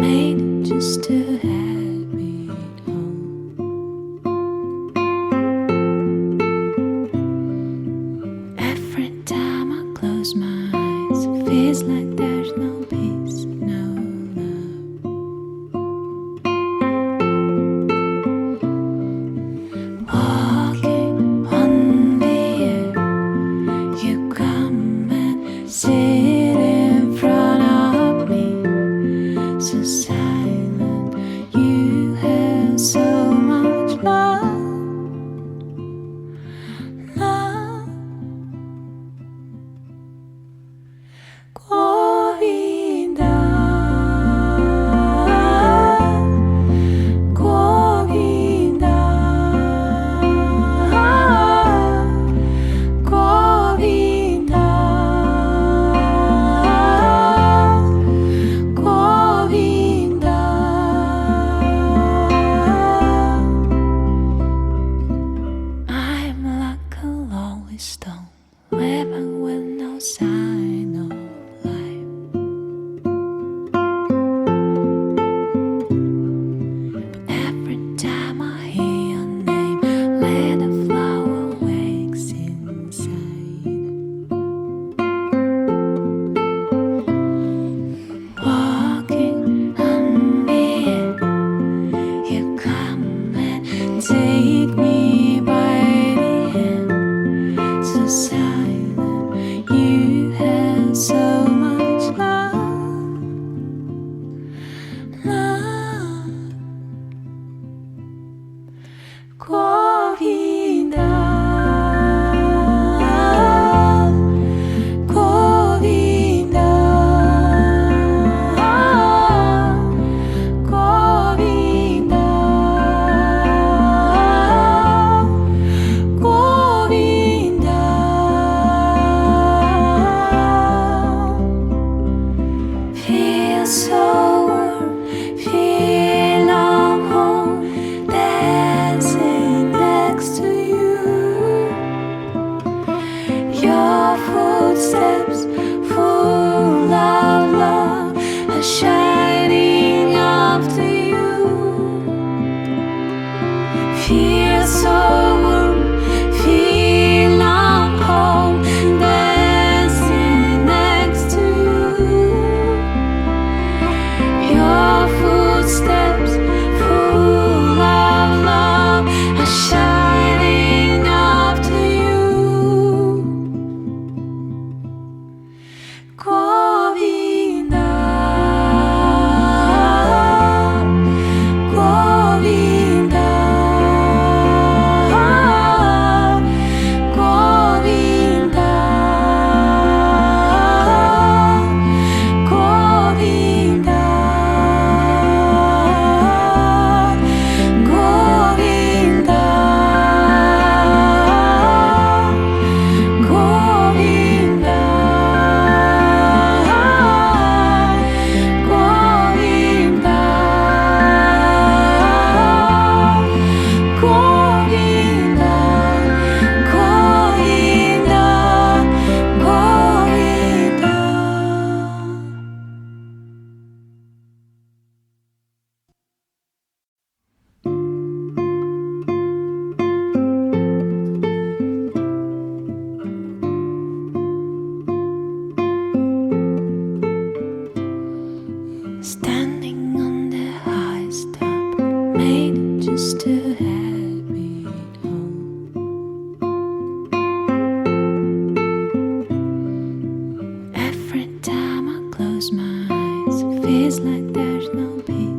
made just to have it all. Every time I close my eyes, it feels like there's no peace, no love. Walking on the air, you come and sit in front of me, so silent. You have so much love, love. Govinda, Govinda, Govinda, Govinda. I'm like a lonely stone, living with no sign of life. But every time I hear your name, let a flower wakes inside. Walking on the air, you come and take me by the hand, so silent. You have so much love, love. Govinda, Govinda, Govinda, Govinda. Feel so warm, feel I'm home, dancing next to you. Your footsteps full of love are shining after you. Feel so warm, feel I'm home, dancing next to you. Your footsteps full of love are shining after you. Govinda, Govinda, Govinda, Govinda, Govinda, Govinda, Govinda, Govinda, Govinda, standing on the highest top, made just to have it all. Every time I close my eyes, it feels like there's no peace.